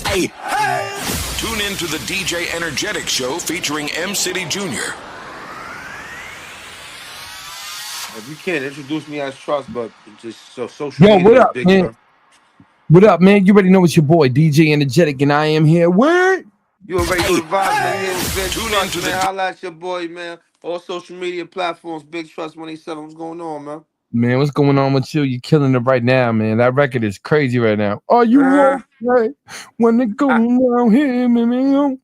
Tune in to the DJ Energetic Show featuring M City Jr. If you can't introduce me as Trust, but just so social Yo, what media is up, Big man? Trust. What up, man? You already know it's your boy, DJ Energetic, and I am here. Word? You already know the vibes, man. You here with Big Tune Trust, into man. the Holla at your boy, man. All social media platforms, Big Trust 187. What's going on, man? Man, what's going on with you? You killing it right now, man. That record is crazy right now. Are you Uh, okay when it go around here, man?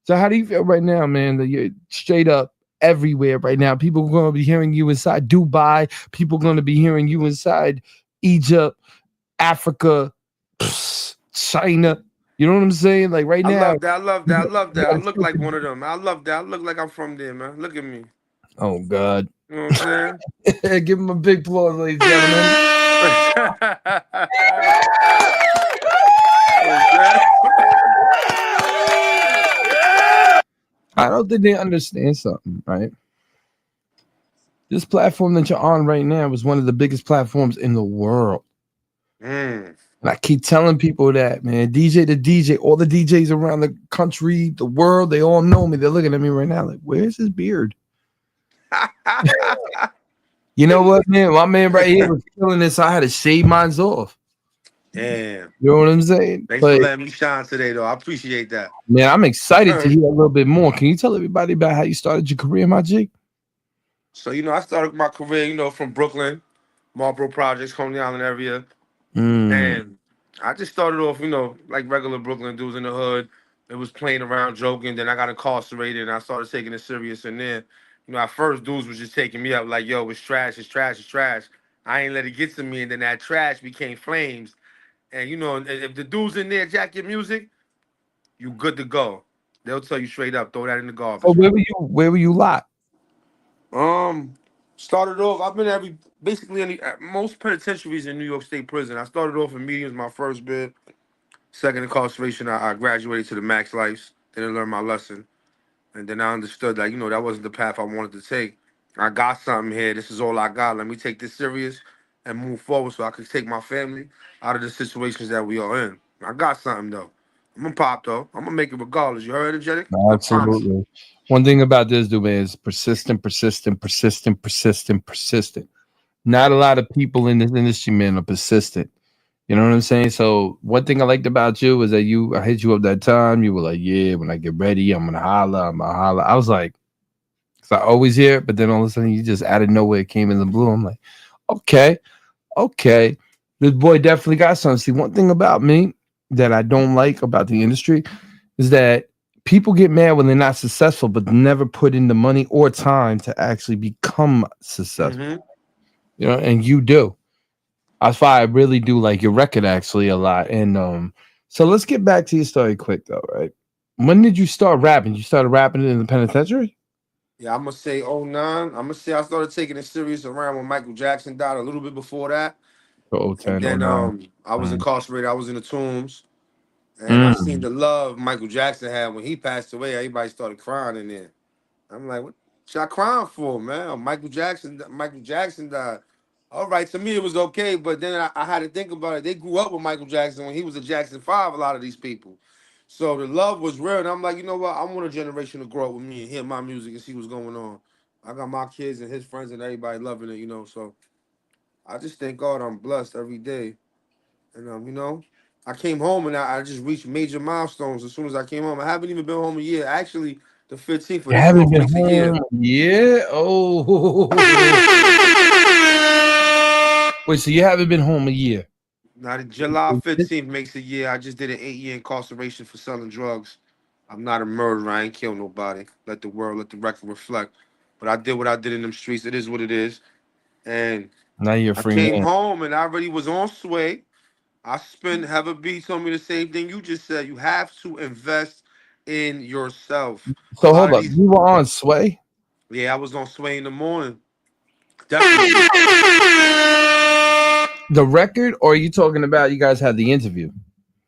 So how do you feel right now, man? That you're straight up everywhere right now. People are gonna be hearing you inside Dubai. People are gonna be hearing you inside Egypt, Africa, China. You know what I'm saying? Like right I now. love that. I love that. I love You that. I gotta look shoot like the- one of them. I love that. I look like I'm from there, man. Look at me. Oh God. You know what I'm saying? Give him a big applause, ladies and gentlemen. You know what I'm saying? I don't think they understand something, right? This platform that you're on right now is one of the biggest platforms in the world. Mm. And I keep telling people that, man, DJ to DJ, all the DJs around the country, the world, they all know me. They're looking at me right now like, where's his beard? You know what, man? My man right here was killing this. So I had to shave mine off. Damn. You know what I'm saying? Thanks for But letting me shine today, though. I appreciate that. man, I'm excited to hear a little bit more. Can you tell everybody about how you started your career, my G? So, I started my career, from Brooklyn, Marlboro Projects, Coney Island area. Mm. And I just started off, like regular Brooklyn dudes in the hood. It was playing around, joking. Then I got incarcerated and I started taking it serious. And then, at first dudes was just taking me up like, yo, it's trash, it's trash, it's trash. I ain't let it get to me. And then that trash became flames. And, if the dudes in there jack your music, you good to go. They'll tell you straight up, throw that in the So garbage, man. where were you locked? Um, Started off. I've been basically at most penitentiaries in New York State Prison. I started off in mediums, my first bid. Second incarceration, I graduated to the max life. Didn't learn my lesson, and then I understood that that wasn't the path I wanted to take. I got something here. This is all I got. Let me take this serious and move forward so I could take my family out of the situations that we are in. I got something though. I'm gonna pop though. I'm gonna make it regardless. You heard, energetic? I promise. Absolutely. One thing about this dude man, is persistent, persistent, persistent, persistent, persistent. Not a lot of people in this industry, man, are persistent. You know what I'm saying? So one thing I liked about you was that I hit you up that time. You were like, "Yeah, when I get ready, I'm gonna holla. I'm gonna holla." I was like, "Cause I always hear it," but then all of a sudden, you just out of nowhere came in the blue. I'm like, "Okay, okay, this boy definitely got something." See, one thing about me that I don't like about the industry is that people get mad when they're not successful, but never put in the money or time to actually become successful. Mm-hmm. You know, and you do. That's why I really do like your record actually a lot. And so let's get back to your story quick though, right? When did you start rapping? You started rapping in the penitentiary? Yeah, I'm gonna say '09. I'm gonna say I started taking it serious around when Michael Jackson died. A little bit before that, Oh, and 10, oh then 09. I was Mm. incarcerated. I was in the tombs, and I seen Mm. the love Michael Jackson had when he passed away. Everybody started crying in there. I'm like, what y'all crying for, man? Michael Jackson died. All right, to me it was okay, but then I had to think about it. They grew up with Michael Jackson when he was a Jackson 5, a lot of these people. So the love was real, and I'm like, you know what? I want a generation to grow up with me and hear my music and see what's going on. I got my kids and his friends and everybody loving it. So I just thank God I'm blessed every day. And I came home and I just reached major milestones as soon as I came home. I haven't even been home a year. Actually, the 15th of You this haven't month been makes a year. home. Yeah. Oh. Yeah. Wait, so you haven't been home a year? Now, the July 15th makes a year. I just did an 8-year incarceration for selling drugs. I'm not a murderer. I ain't killed nobody. Let the world, let the record reflect. But I did what I did in them streets. It is what it is. And Now you're a I free came man. home and I already was on sway. I spent, Heather B told me the same thing you just said. You have to invest in yourself. A So lot hold of up. these, You were on Sway? yeah, I was on sway in the morning. Definitely. The record, or are you talking about you guys had the interview?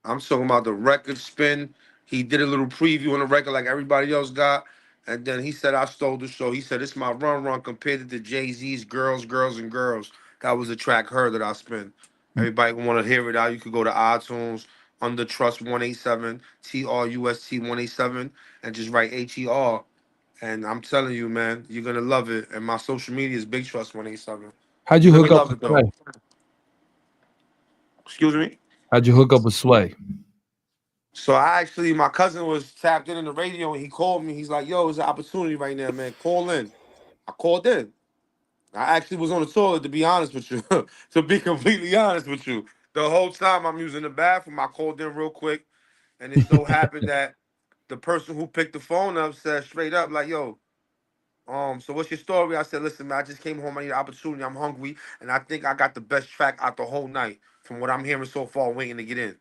I'm talking about the record spin. He did a little preview on the record like everybody else got. And then he said, I stole the show. He said, it's my run compared to Jay-Z's Girls, Girls, and Girls. That was the track Her that I spin. Everybody who want to hear it out, you could go to iTunes under Trust 187, TRUST 187, and just write HER. And I'm telling you, man, you're gonna love it. And my social media is Big Trust 187. How'd you Really hook up love with it though. Sway? Excuse me. How'd you hook up with Sway? So I actually, my cousin was tapped in the radio and he called me. He's like, "Yo, it's an opportunity right now, man. Call in." I called in. I actually was on the toilet, to be honest with you. To be completely honest with you, the whole time I'm using the bathroom, I called in real quick, and it so happened that the person who picked the phone up said straight up, like, "Yo, so what's your story?" I said, "Listen, man, I just came home. I need an opportunity. I'm hungry, and I think I got the best track out the whole night from what I'm hearing so far, waiting to get in."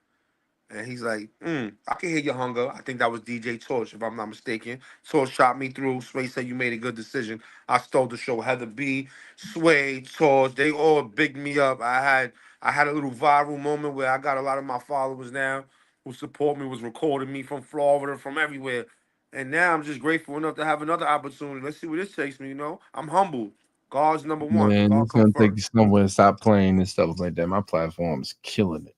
And he's like, I can hear your hunger. I think that was DJ Torch, if I'm not mistaken. Torch shot me through. Sway said you made a good decision. I stole the show. Heather B, Sway, Torch, they all bigged me up. I had a little viral moment where I got a lot of my followers now who support me, was recording me from Florida, from everywhere. And now I'm just grateful enough to have another opportunity. Let's see where this takes me, you know? I'm humble. God's number one. Man, God it's gonna come take you first. somewhere. Stop playing and stuff like that. My platform's killing it.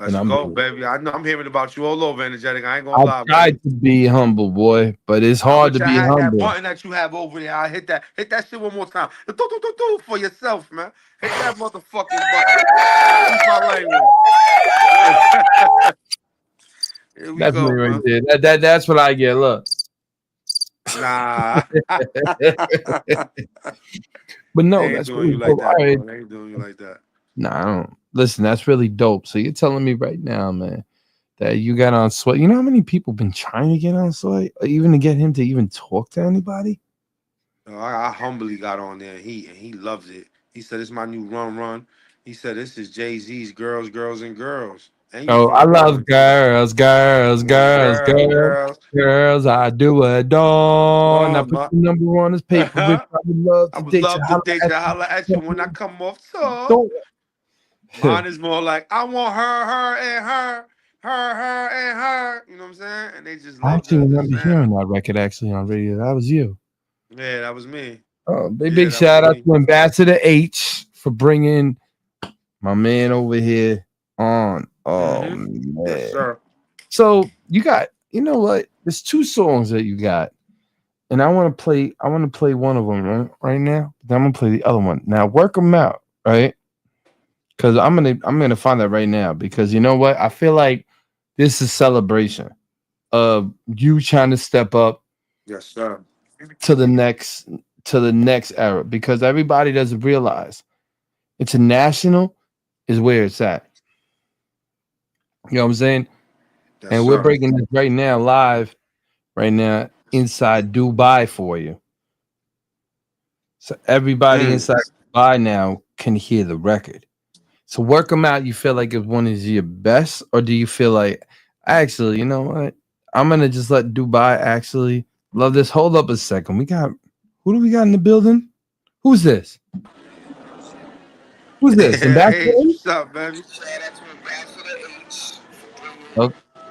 Let's And go, baby. I know I'm hearing about you all over, Energetic. I ain't gonna I lie, bro. tried to be humble, boy, but it's I hard wish to I be had that humble. button that you have over there. I hit that shit one more time. Do for yourself, man. Hit that motherfucking button. Keep my language. Here we That's me go, right man. there. That's what I get. Look. Nah. But no, They ain't that's doing really you like dope. that, All right. bro. They ain't doing you like that. Nah, I don't. Listen, that's really dope. So you're telling me right now, man, that you got on Sway. You know how many people been trying to get on Sway, or even to get him to even talk to anybody? I humbly got on there. And he loves it. He said it's my new run. He said this is Jay-Z's Girls, Girls, and Girls. And you Oh, from I the love Brooklyn too. girls. I do adore. Now put But your number on this paper, bitch. I would love I to would date you. love to date you. Holla at you when I come off tour. Don't. Mine is more like I want her, and her, and her. You know what I'm saying? And they just I love actually the remember sound. hearing that record actually on radio. That was you. Yeah, that was me. Oh, big Yeah, that shout was out me. to Ambassador H for bringing my man over here on. Oh man. Yes, sir. So you got, you know what? There's two songs that you got, and I want to play one of them right now. Then I'm gonna play the other one. Now work them out, right? Because I'm gonna find that right now. Because you know what? I feel like this is celebration of you trying to step up. Yes, sir. To the next era, because everybody doesn't realize international is where it's at. You know what I'm saying? Yes, and sir. we're breaking this right now live right now inside Dubai for you. So everybody inside Dubai now can hear the record. So work them out. You feel like if one is your best, or do you feel like, actually, you know what? I'm gonna just let Dubai actually love this. Hold up a second. Who do we got in the building? Who's this? Who's this? Ambassador? Hey, what's up, baby?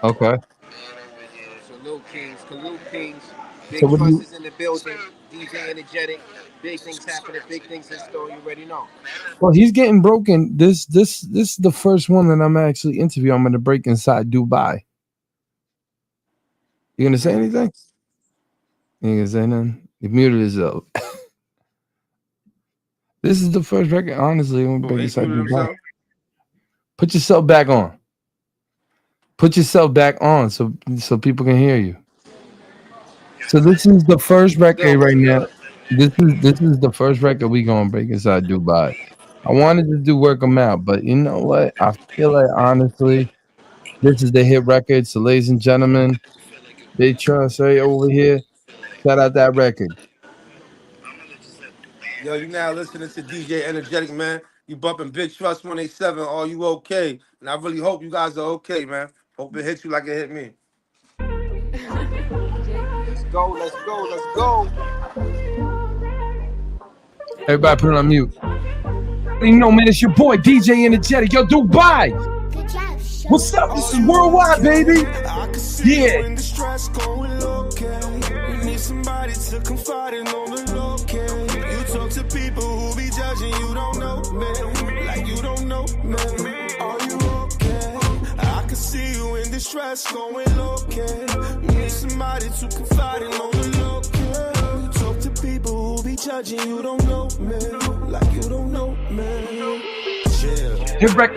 Okay. Salute Kings. Big So what do Trust you- is in the building. DJ Energetic. Big things happening. Big things in store. You already know. Well, he's getting broken. This is the first one that I'm actually interviewing. I'm going to break inside Dubai. You gonna say anything? You gonna say nothing? You muted yourself. This is the first record, honestly. I'm gonna break inside Dubai. Put yourself back on. Put yourself back on so people can hear you. So this is the first record right now. This is the first record we gonna break inside Dubai. I wanted to do work them out, but you know what? I feel like honestly, this is the hit record. So ladies and gentlemen, Big Trust right over here. Shout out that record. Yo, you now listening to DJ Energetic, man. You bumping Big Trust 187. Are you okay? And I really hope you guys are okay, man. Hope it hits you like it hit me. Let's go. Everybody put it on mute. You know, man, it's your boy DJ Energetic. Yo, Dubai. What's up? This is worldwide, baby. Yeah. Somebody to confide in on the low-key. You talk to people who be judging, you don't know me. Like you don't know me. Are you okay? I can see you in distress, going okay. You need somebody to confide in on the low, yeah. You talk to people who be judging, you don't know me, like you don't know me. Chill. Hit Breck.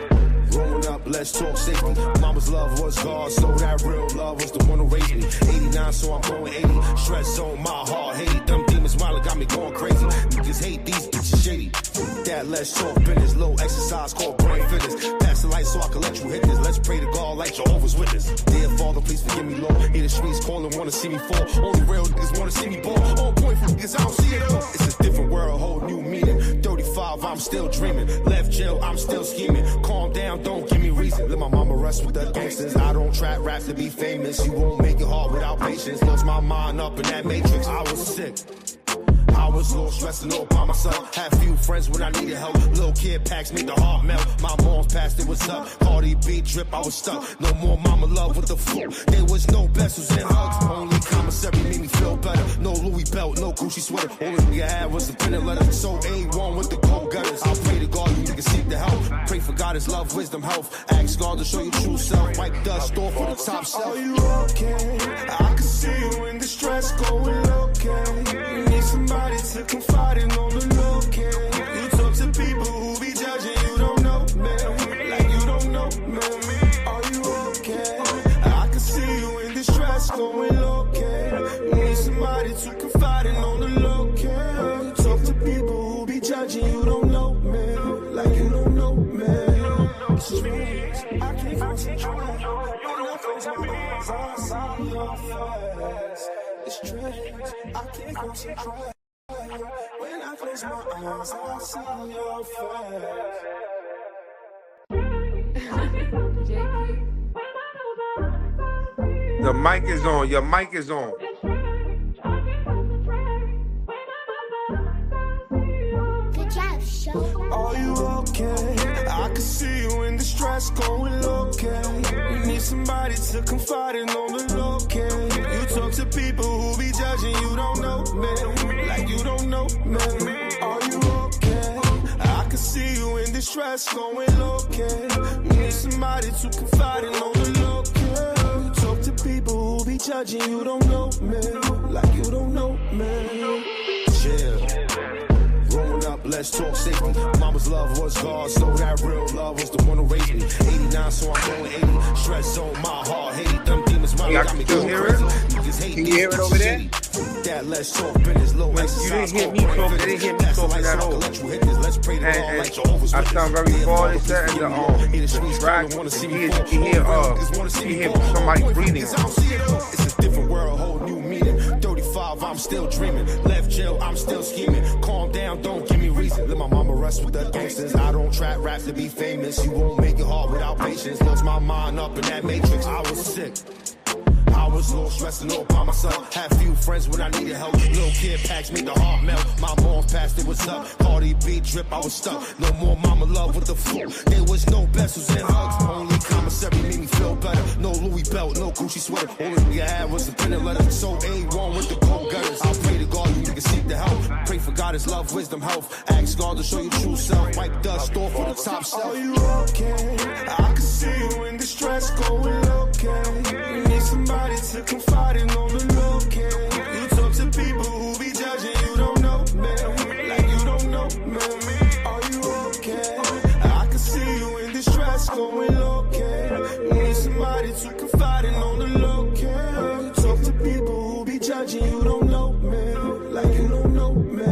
Growing up, let's talk safety. Mama's love was God, so that real love was the one who raised me. 89, so I'm going 80. Stress on my heart, hate. Them demons smiling got me going crazy. Niggas hate these bitches shady. That let's talk business. Low exercise called brain fitness. Pass the light so I can let you hit this. Let's pray to God like Jehovah's Witness. Dear Father, please forgive me, Lord. Hear the streets calling, wanna see me fall. Only real niggas wanna see me ball. On point for niggas, I don't see it all. It's a different world, whole new meaning. 35, I'm still dreaming. Left jail, I'm still scheming. Calm down, don't give me reason. Let my mama rest with the gangsters. I don't trap rap to be famous. You won't make it hard without patience. Lost my mind up in that matrix. I was sick. I was low, stressing all by myself. Had few friends when I needed help. Little kid packs made the heart melt. My mom's passed, it was up. Cardi B drip, I was stuck. No more mama love with the flu. There was no vessels and hugs. Only commissary made me feel better. No Louis belt, no Gucci sweater. Only thing I had was a pen and letter. So A1 with the cold gutters. I pray to God you niggas seek the help. Pray for God, His love, wisdom, health. Ask God to show you true self. Wipe dust off for the top shelf. Are you okay? I can see you in distress, going okay. You need somebody to confide in on the low, okay. You talk to people who be judging, you don't know me, like you don't know me. Are you okay? I can see you in distress, going okay. You need somebody to confide in on the low, okay. You talk to people who be judging, you don't know me, like you don't know me. Streets, I can't concentrate. When I close my eyes, I see your face. It's strange, I can't concentrate. When I close my eyes, I see your face. The mic is on. Your mic is on. Good job, show. Are you okay? I can see you in distress, going okay. You need somebody to confide in on the low, okay. You talk to people who be judging, you don't know me, like you don't know me. Are you okay? I can see you in distress, going okay. You need somebody to confide in on the low, okay. You talk to people who be judging, you don't know me, like you don't know me. Chill. Growing up, let's talk safety. Mama's love was God, so that real love was the one who raised me. 89, so I'm going 80. Stress on my heart, hate. Them demons smiling got me going crazy. Niggas hate. Can you hear it over there? That let's talk business, low exercise. You didn't hear me talking. They didn't hear me talking at all. Let you hit this. Let's pray to God like Jehovah's I Witness. sound very far. They said in the track, you hear somebody breathing. It's a different world, whole new meaning. 35, I'm still dreaming. Left jail, I'm still scheming. Calm down, don't give me reason. Let my mama rest with the gangsters. I don't trap rap to be famous. You won't make it hard without patience. Lost my mind up in that matrix. I was sick. I was low, stressing all by myself. Had few friends when I needed help. Little kid packs made the heart melt. My mom's passed, it was up. Cardi B drip, I was stuck. No more mama love with the flu. There was no vessels and hugs. Only commissary made me feel better. No Louis belt, no Gucci sweater. Only thing I had was a pen and letter. So A1 with the cold gutters. I pray to God you niggas seek the help. Pray for God, His love, wisdom, health. Ask God to show you true self. Wipe dust off for the top shelf. Are you okay? I can see you in distress, going okay. You need somebody to confide in on the low, okay. You talk to people who be judging, you don't know me, like you don't know me. Are you okay? I can see you in distress, going okay. You need somebody to confide in on the low, okay. You talk to people who be judging, you don't know me, like you don't know me.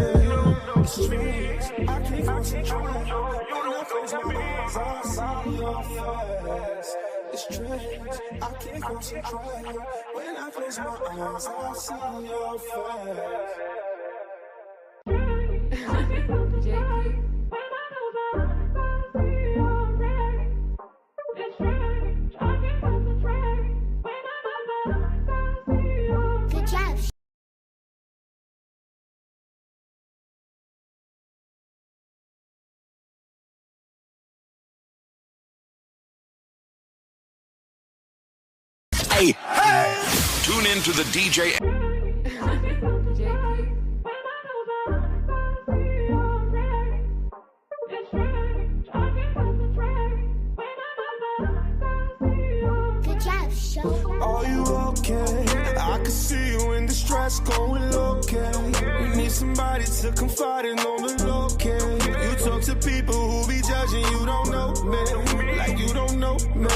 Streets, I can't concentrate. When I close my eyes, I see your face. It's strange, I can't concentrate. When I close my eyes, I see your face. Good job. Hey, tune in to the DJ. Show. Are you okay? I can see you in distress going okay. You need somebody to confide in on the low, okay. You talk to people who be judging, you don't know me, like you don't know me.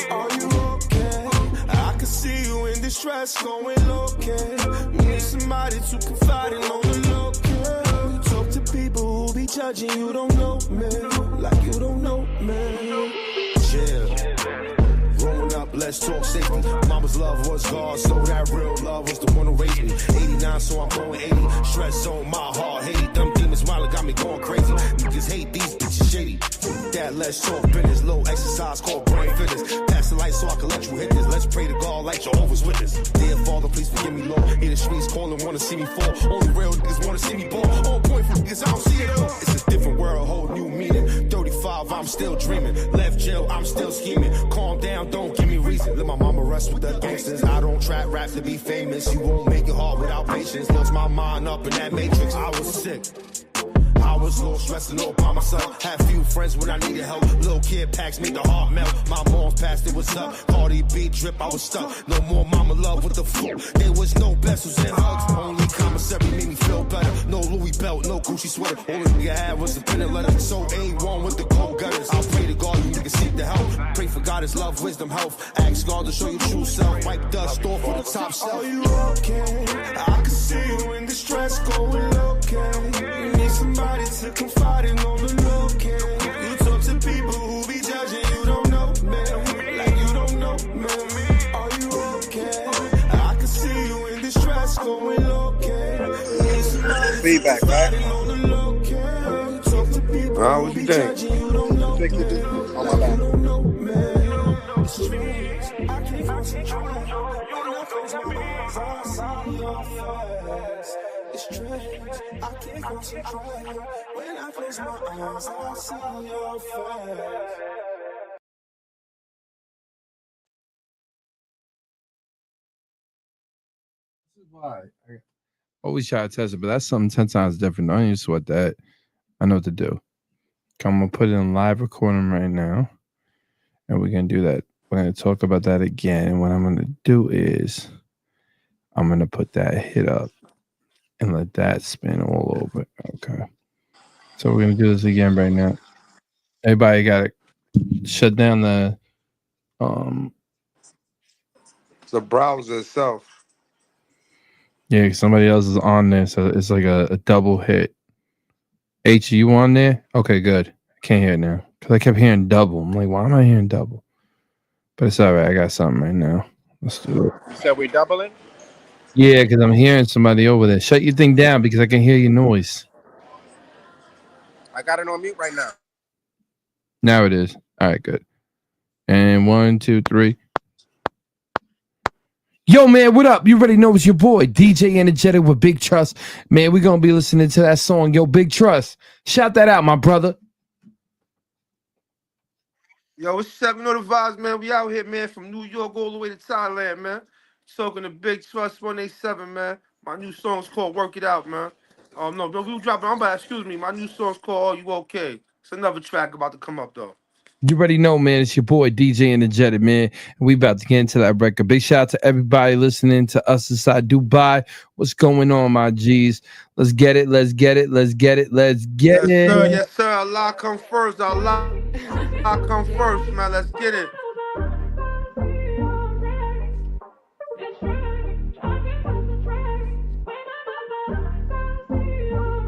Are you okay? I can see you in distress going okay. You need somebody to confide in on the low, okay. You talk to people who be judging, you don't know me, like you don't know me. Yeah. Growing up, let's talk safety. Mama's love was God, so that real love was the one who raised me. 89, so I'm going 80. Stress on my heart, hate. Them demons smiling got me going crazy. Niggas hate these bitches shady. That let's talk business. Low exercise called brain fitness. Pass the light so I can let you hit this. Let's pray to God like Jehovah's Witness. Dear Father, please forgive me, Lord. Hear the streets calling, wanna see me fall. Only real niggas wanna see me ball. On point for niggas, I don't see it all. It's a different world, whole new meaning. 35, I'm still dreaming. Left jail, I'm still scheming. Calm down, don't give me reason. Let my mama rest with the gangsters. I don't trap rap to be famous. You won't make it hard without patience. Lost my mind up in that matrix. I was sick. I was low, stressing all by myself. Had few friends when I needed help. Little kid packs made the heart melt. My mom passed, it was up. Cardi B drip, I was stuck. No more mama love with the flu. There was no vessels and hugs. Only commissary made me feel better. No Louis belt, no Gucci sweater. All the nigga had was a pen and letter. So A1 with the cold gutters. I pray to God you niggas seek the help. Pray for God, His love, wisdom, health. Ask God to show you true self. Wipe dust off for the top shelf. Are you okay? I can see you in distress going okay. You need somebody to confide in on the low, okay. You talk to people who be judging, you don't know me, like you don't know me. Are you okay? I can see you in distress going okay. You need somebody Feedback, to confide right? in on the low, okay. You talk to people What who you be think? judging, you don't know Fix it, dude. On my back. you don't know me. It's strange, I can't concentrate. When I close my eyes, I see your face. It's strange, I can't concentrate. When I close my eyes, I see your face. This is why I always try to test it, but that's something 10 times different. Don't even sweat that. I know what to do. I'm gonna put it in live recording right now, and we're gonna do that. We're gonna talk about that again. And what I'm gonna do is I'm gonna put that hit up and let that spin all over. Okay. So we're gonna do this again right now. Everybody gotta shut down the It's the browser itself. yeah, 'cause somebody else is on there, so it's like a double hit. H, you on there? Okay, good. I can't hear it now because I kept hearing double. I'm like, why am I hearing double? But it's all right. I got something right now. Let's do it. You said we doubling? Yeah, because I'm hearing somebody over there. Shut your thing down because I can hear your noise. I got it on mute right now. Now it is. All right, good. And 1, 2, 3. Yo, man, what up? You already know it's your boy, DJ Energetic with Big Trust. Man, we're going to be listening to that song, Yo, Big Trust. Shout that out, my brother. Yo, what's up? You know the vibes, man. We out here, man, from New York all the way to Thailand, man. Talking to Big Trust 187, man. My new song's called Work It Out, man. No, we dropping. Excuse me. My new song's called Are You Okay? It's another track about to come up, though. You already know, man. It's your boy, DJ Energetic, man. And we about to get into that record. Big shout out to everybody listening to us inside Dubai. What's going on, my G's? Let's get it. Let's get it. Let's get it. Let's get it. Sir. Yes, sir. Allah come first. Allah come first, man. Let's get it.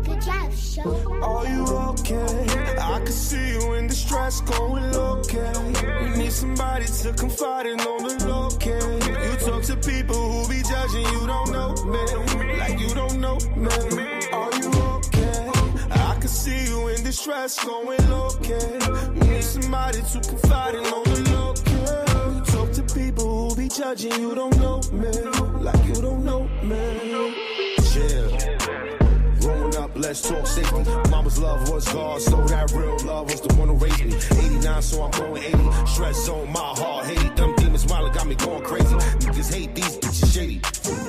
Good job, Show. Are you okay? I can see you in distress going okay. You need somebody to confide in on the low, okay. You talk to people who be judging, you don't know me, like you don't know me. Are you okay? I can see you in distress going okay. You need somebody to confide in on the low, okay. You talk to people who be judging, you don't know me, like you don't know me. Yeah. Growing up, let's talk safety. Mama's love was God, so that real love was the one who raised me. 89, so I'm going 80. Stress on my heart, hate. Them demons smiling got me going crazy. Niggas hate these bitches shady.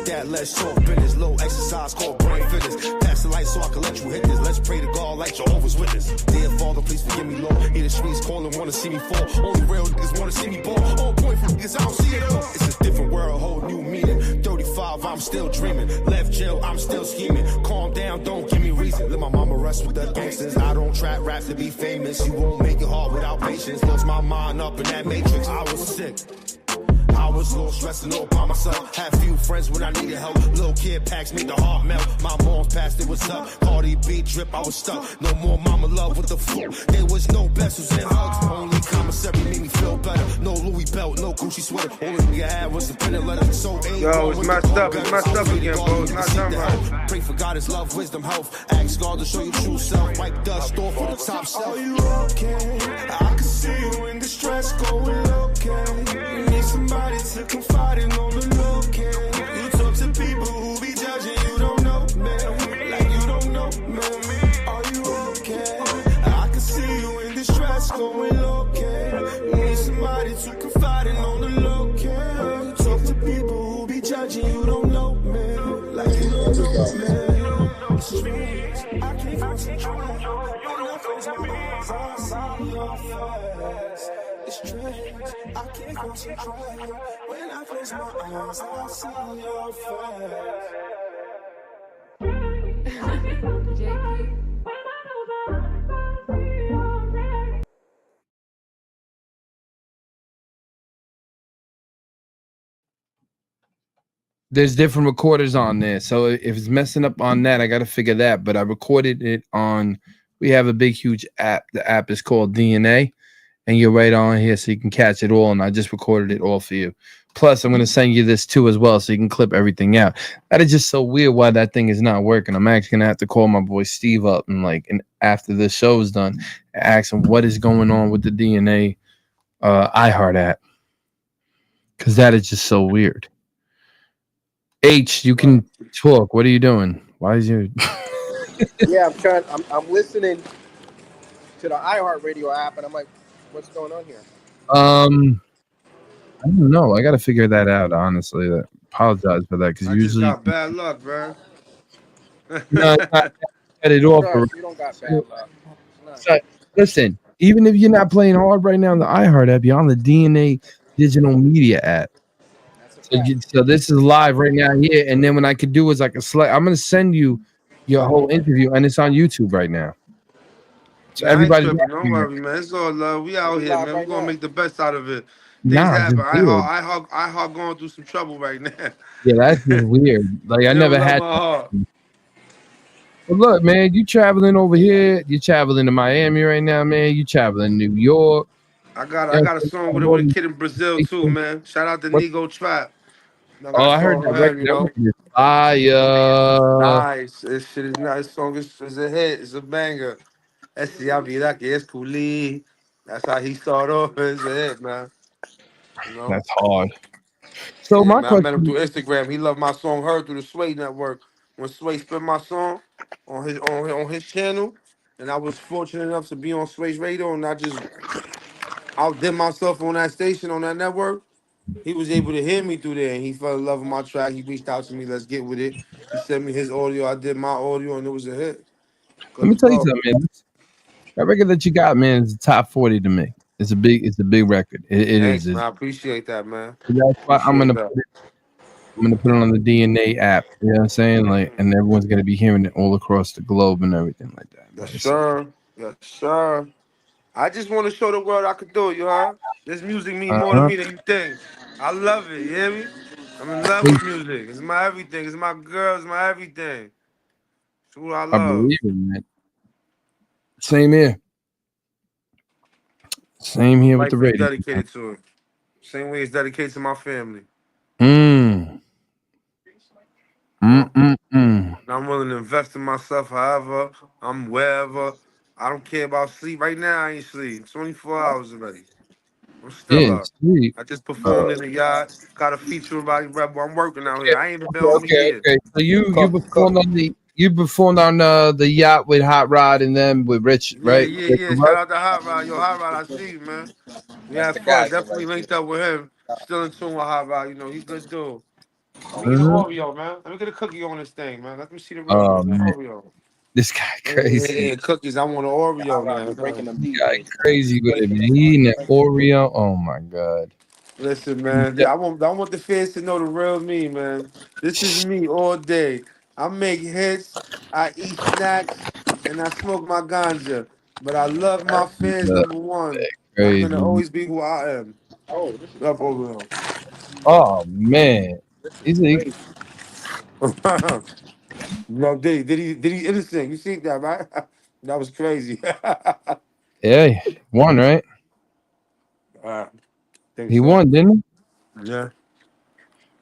That let's talk business. Low exercise called brain fitness. Pass the light so I can let you hit this. Let's pray to God like Jehovah's Witness. Dear Father, please forgive me, Lord. Hear the streets calling, wanna see me fall. Only real niggas wanna see me ball. On point for niggas, I don't see it all. It's a different world, whole new meaning. 35, I'm still dreaming. Left jail, I'm still scheming. Calm down, don't give me reason. Let my mama rest with the gangsters. I don't trap rap to be famous. You won't make it hard without patience. Lost my mind up in that matrix. I was sick. I was low, stressing all by myself. Had few friends when I needed help. Little kid packs made the heart melt. My mom passed, it was up. Cardi B drip, I was stuck. No more mama love with the flu. There was no vessels and hugs. Only commissary made me feel better. No Louis belt, no Gucci sweater. Only thing I had was the pen and letter. So Yo, it's messed up. It's messed up again, bro. It's not done right. Pray for God, His love, wisdom, health. Ask God to show you true self. Wipe dust off for the top shelf. Are you okay? I can see you in distress, going okay. You need somebody to confide in on the low key. You talk to people who be judging, you don't know me. Like you don't know me. Are you okay? I can see you in distress, going okay. You need somebody to confide in on the low key. You talk to people who be judging, you don't know me. Like you don't know me. Streets, I can't concentrate. You don't close my eyes, I saw your face. It's strange, I can't concentrate. When I close my eyes, I see your face. JP. There's different recorders on there, so if it's messing up on that, I got to figure that. But I recorded it on. We have a big, huge app. The app is called DNA, and you're right on here, so you can catch it all. And I just recorded it all for you. Plus, I'm going to send you this too as well, so you can clip everything out. That is just so weird why that thing is not working. I'm actually going to have to call my boy Steve up and after the show is done, ask him what is going on with the DNA iHeart app, because that is just so weird. H, you can talk. What are you doing? Why is your Yeah, I'm listening to the iHeartRadio app, and I'm like, what's going on here? I don't know. I got to figure that out. Honestly, I apologize for that because usually just got bad luck, bro. no, I cut it off. You don't got bad luck. So, listen, even if you're not playing hard right now on the iHeart app, you're on the DNA digital media app. So this is live right now here, and then what I could do is I can select. I'm gonna send you your whole interview, and it's on YouTube right now. So everybody, don't worry, man. It's all love. We out here, man. We're gonna make the best out of it. Things nah, happen. weird. I hug going through some trouble right now. Yeah, that's just weird. Like I never had. But look, man, you traveling over here. You traveling to Miami right now, man. You traveling to New York. I got a song with a kid in Brazil too, man. Shout out to Nego Trap. Oh, I heard that record. You know? Fire. Nice. This shit is nice. Song is a hit. It's a banger. Esse a vida que escolhi. That's how he started off. It's a hit, man. You know? That's hard. So yeah, my man, question, I met him through Instagram. He loved my song heard through the Sway Network. When Sway spit my song on his channel, and I was fortunate enough to be on Sway's radio, and I just outdid myself on that station, on that network. He was able to hear me through there, and he fell in love with my track. He reached out to me, let's get with it. He sent me his audio, I did my audio, and it was a hit. Let me tell you something, man. That record that you got, man, is the top 40 to me. It's a big record. It Thanks, is. Man, I appreciate that, man. That's why I'm gonna put it on the DNA app. You know what I'm saying? And everyone's gonna be hearing it all across the globe and everything like that. Yes, sir. Yes, sir. I just want to show the world I could do it, you heard? This music means more to me than you think. I love it, you hear me? I'm in love with music. It's my everything. It's my girl. It's my everything. It's what I love. I believe it, man. Same here. Same here with the radio. Dedicated to it. Same way it's dedicated to my family. And I'm willing to invest in myself however, I'm wherever. I don't care about sleep. Right now, I ain't sleep. 24 hours already. I'm still up. Sweet. I just performed in the yacht. Got a feature about Rebel. I'm working out here. I ain't even been on here. Okay. So you performed on the yacht with Hot Rod and them with Rich, right? Yeah. Shout out to Hot Rod. Yo, Hot Rod, I see you, man. We had fun. Definitely linked up with him. Still in tune with Hot Rod. You know, he's a good dude. Let me get an Oreo, man. Let me get a cookie on this thing, man. Let me see the real Oh me. man, Oreo. this guy crazy. Yeah, cookies. I want an Oreo, I've been man. breaking them This guy DJs. crazy with it, man. He eating an Oreo. Oh my god. Listen, man. I want the fans to know the real me, man. This is me all day. I make hits, I eat snacks, and I smoke my ganja. But I love my fans, Uh, number one. And I'm gonna crazy. always be who I am. Oh, this is Love Oreo. Oh man. He's crazy. No, did he innocent? You see that, right? That was crazy. yeah, won, right? Think He so. won, didn't he? Yeah.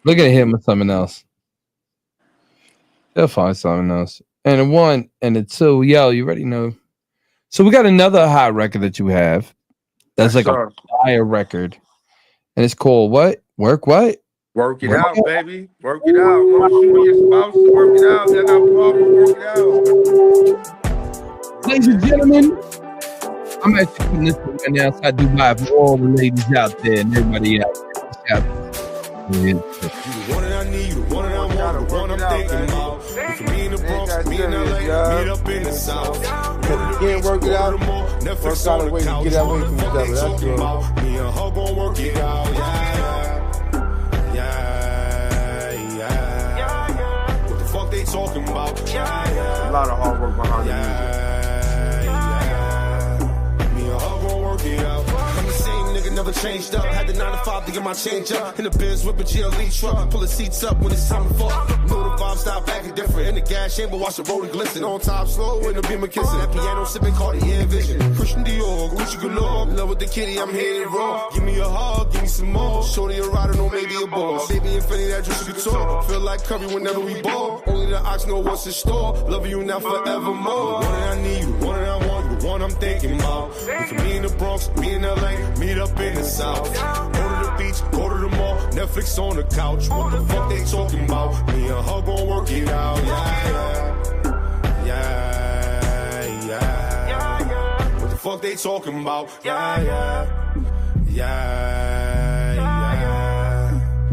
Look at him with something else. They'll find something else. And a one and a two. Yo, you already know. So we got another hot record that you have. That's Yes, like sir. a fire record. And it's called what? Work what? Work it Work out, it. baby. Work it out. Want you and your spouse to work it out. They got problems. Work it out. Ladies and gentlemen, I'm actually putting this one right now outside Dubai for all the ladies out there and everybody out there. Shout out. You the one that I need, you the one that I want, the one I'm thinking about. You can be in the Bronx, me in LA, meet up in the South. If you can't work it out, Netflix work out on a the way to couch. get away from each What they other. That's talking good. about? Me and her gon' work it out. Yeah. What the fuck they talking about? A lot of hard work behind the music. Me and her gon' work it out. I'm the same nigga, never changed up. Had the 9 to 5 to get my change up. In the Benz whip a GLE truck. Pull the seats up when it's time to fuck. Know the vibe, stop acting different. In the gas chamber, watch the road and glisten. On top slow, in the beamer kissing. That piano sipping, Cartier Vision. Christian Dior, Gucci galore. In love with the kitty, I'm hitting raw. Give me a hug, give me some more. Shorty a rider, no maybe a boss. Baby Infinity, that juicy couture. Feel like Curry whenever we ball. Only the ox know what's in store. Love you now forevermore. The one that I need, you the one that I want, you the one I'm thinking about. We can be in the Bronx, me in LA, meet up in the South. Go to the beach, go to the mall, Netflix on the couch. What the fuck they talking about? Me and her gon' work it out. Yeah. What the fuck they talking about? Yeah.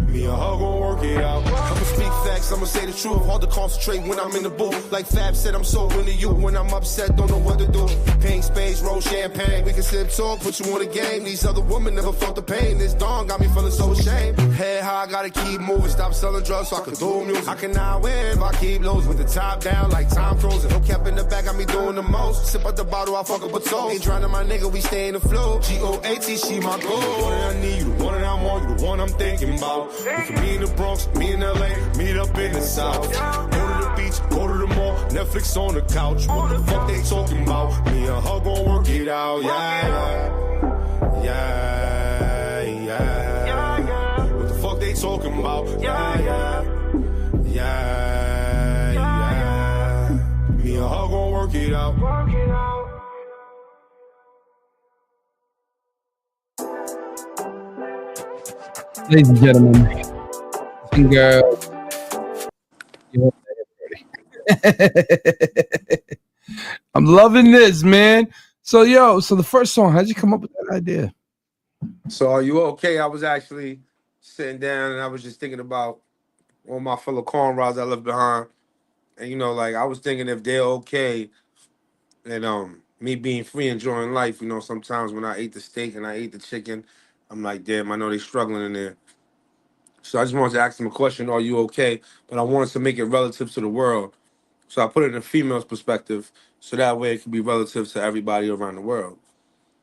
Me and her gon' work it out. I'ma speak facts, I'ma say the truth. Hard to concentrate when I'm in the booth. Like Fab said, I'm so into you. When I'm upset, don't know what to do. Pink spades, roll champagne. We can sip talk, put you on the game. These other women never felt the pain. This dawn got me feeling so ashamed. Head high, gotta keep moving. Stop selling drugs so I can do music. I cannot win if I keep losing. With the top down like Tom Cruise. No cap in the back, got me doing the most. Sip out the bottle, I fuck up a toe. Ain't drowning my nigga, we stay in the flow. G-O-A-T, she my goal. The one that I need, you the one that I want, you the one I'm thinking about. We can be in the Bronx, me in LA, meet up in the South. Go to the beach, go to the mall, Netflix on the couch. What the fuck they talking about? Me and her gon' work it out. Yeah. What the fuck they talking about? Yeah. Me and her gon' work it out. Ladies and gentlemen, and girls. You I'm loving this, man. So the first song, how'd you come up with that idea? So are you okay? I was actually sitting down and I was just thinking about all my fellow comrades I left behind. And like I was thinking if they're okay and me being free, enjoying life, sometimes when I ate the steak and I ate the chicken, I'm like, damn, I know they're struggling in there. So I just wanted to ask them a question, are you okay? But I wanted to make it relative to the world. So I put it in a female's perspective, so that way it can be relative to everybody around the world.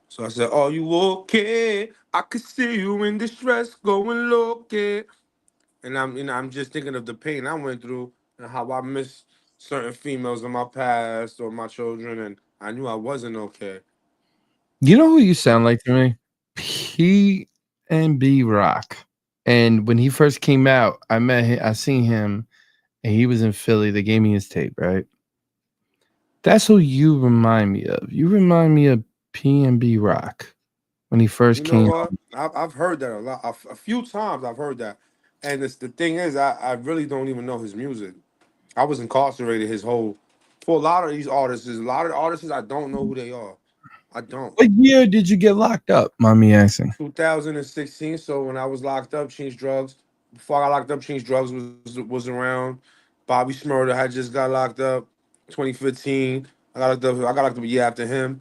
So I said, are you okay? I could see you in distress, going low, and I'm just thinking of the pain I went through and how I miss certain females in my past or my children, and I knew I wasn't okay. You know who you sound like to me? PNB Rock. And when he first came out, I met him, I seen him, and he was in Philly. They gave me his tape, right? That's who you remind me of. You remind me of PNB Rock when he first came out. I've heard that a lot. A few times I've heard that. And the thing is, I really don't even know his music. I was incarcerated for a lot of these artists. A lot of artists, I don't know who they are. I don't. What year did you get locked up, mommy asking? 2016. So when I was locked up, changed drugs, before I got locked up, Chinx Drugs was around. Bobby Shmurda had just got locked up, 2015. I got locked up a year after him.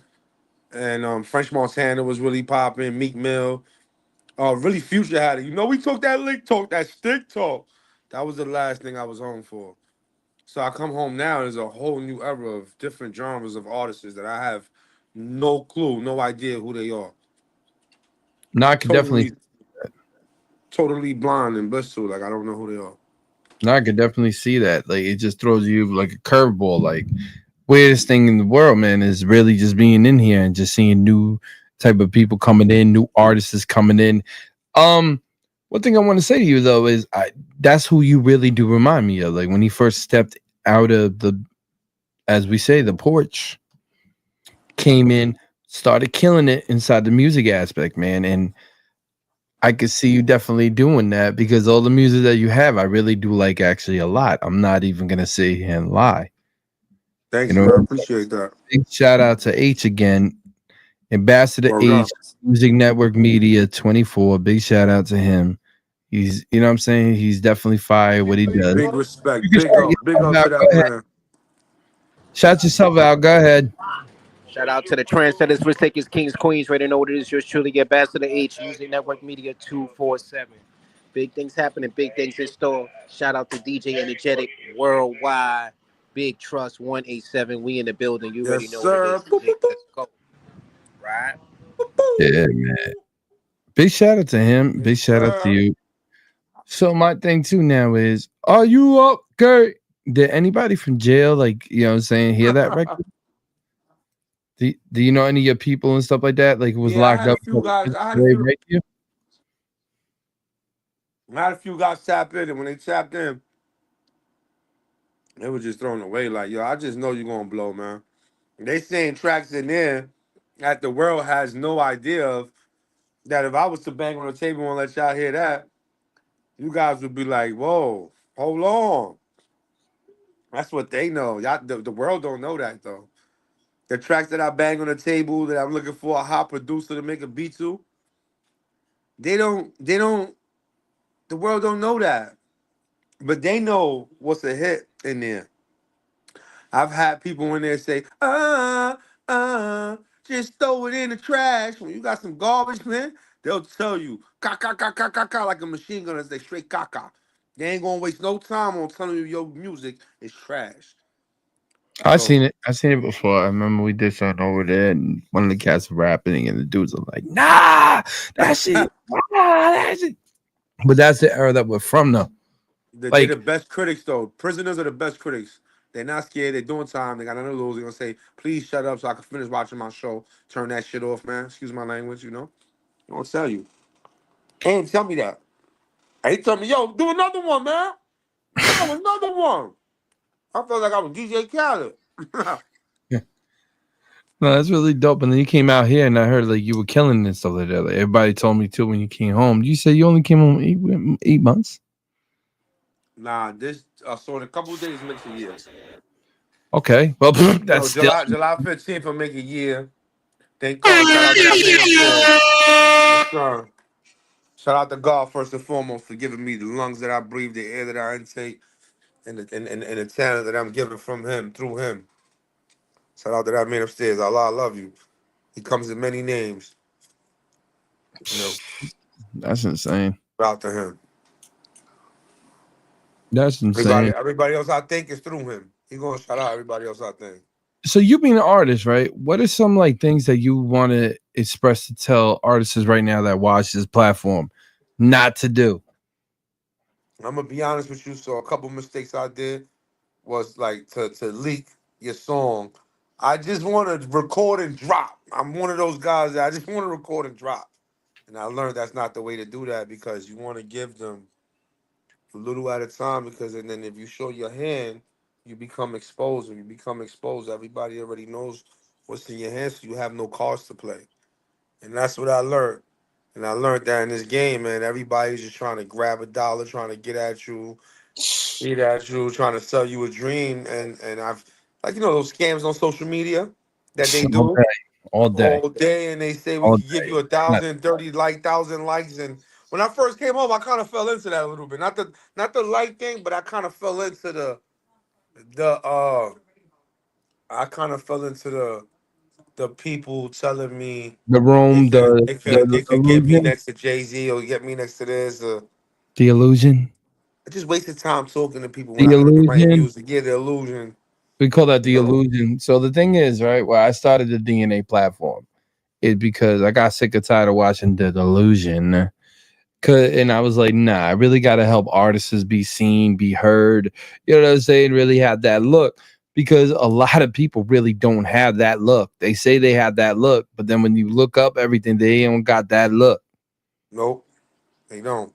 And French Montana was really popping. Meek Mill. Really Future had it. You know, we took that lick talk, that stick talk. That was the last thing I was home for. So I come home now, and there's a whole new era of different genres of artists that I have no clue, no idea who they are. No, I could definitely. Totally blind and blissful. Like I don't know who they are. No, I could definitely see that. Like it just throws you like a curveball. Like weirdest thing in the world, man, is really just being in here and just seeing new type of people coming in, new artists coming in. One thing I want to say to you though is that's who you really do remind me of. Like when he first stepped out of the, as we say, the porch, came in, started killing it inside the music aspect, man. And I could see you definitely doing that because all the music that you have, I really do like actually a lot. I'm not even gonna sit here and lie. Thanks, man. I appreciate that. Big shout out to H again, Ambassador H, Music Network Media 24. Big shout out to him. He's, you know what I'm saying? He's definitely fire what he does. Big respect. Big up to that man. Shout yourself out. Go ahead. Shout out to the trendsetters, risk takers, kings, queens. Ready to know what it is. Yours truly, Ambassador H, Music Network Media 247. Big things happening, big things in store. Shout out to DJ Energetic Worldwide. Big Trust 187. We in the building. You already know what it is. Let's go. Right? Yeah, man. Big shout out to him. Big shout out to you. So my thing too now is, are you okay? Did anybody from jail, like, you know what I'm saying, hear that record? Do you know any of your people and stuff like that? Like, it was locked up. I had a few guys tap in, and when they tapped in, they were just thrown away. Like, yo, I just know you're gonna blow, man. They saying tracks in there that the world has no idea of. That if I was to bang on the table and let y'all hear that, you guys would be like, whoa, hold on. That's what they know. Y'all, the world don't know that though. The tracks that I bang on the table that I'm looking for a hot producer to make a beat to, they don't, the world don't know that. But they know what's a hit in there. I've had people in there say, just throw it in the trash. When you got some garbage, man, they'll tell you, ka, ka, ka, ka, ka, ka, like a machine gun and say straight ka, ka. They ain't gonna waste no time on telling you your music is trash. I seen it before. I remember we did something over there, and one of the cats was rapping, and the dudes are like, "Nah, that shit, that shit." But that's the era that we're from, though. They're the best critics, though. Prisoners are the best critics. They're not scared. They're doing time. They got nothing to lose. They're gonna say, "Please shut up, so I can finish watching my show. Turn that shit off, man. Excuse my language, you know." I'm gonna tell you. And tell me that. And he told me, "Yo, do another one, man. Do another one." I felt like I was DJ Khaled. Yeah. No, that's really dope. And then you came out here, and I heard like you were killing and stuff like that. Like, everybody told me too when you came home. You said you only came home 8 months. Nah, so in a couple of days makes a year. Okay, well, that's July 15th will make a year. Thank God. Shout out to God first and foremost for giving me the lungs that I breathe, the air that I intake, and the talent that I'm given from Him through Him. Shout out to that man upstairs. Allah, I love you. He comes in many names. You know, that's insane. Shout out to Him. That's insane. Everybody else I think is through Him. He gonna shout out everybody else I think. So you being an artist, right? What are some like things that you want to express to tell artists right now that watch this platform not to do? I'm gonna be honest with you. So a couple mistakes I did was like to leak your song. I just want to record and drop. I'm one of those guys that I just want to record and drop. And I learned that's not the way to do that because you want to give them a little at a time and then if you show your hand, you become exposed. When you become exposed, everybody already knows what's in your hands, so you have no cards to play. And that's what I learned. And I learned that in this game, man, everybody's just trying to grab a dollar, trying to get at you, eat at you, trying to sell you a dream. And I've, like, you know, those scams on social media that they do all day, and they say we can give you 1,000 likes, and when I first came home, I kind of fell into that a little bit. Not the light thing, but I kind of fell into the I kind of fell into the people telling me The Rome, it the could get me illusion, next to Jay-Z or get me next to this. the illusion, I just wasted time talking to people when the I could have been writing illusion. music. Yeah, the illusion. We call that You the know. illusion. So the thing is, right, where I started the DNA platform is because I got sick and tired of watching the illusion. And I was like, nah, I really got to help artists be seen, be heard. You know what I'm saying? Really have that look. Because a lot of people really don't have that look. They say they have that look, but then when you look up everything, they don't got that look. Nope, they don't.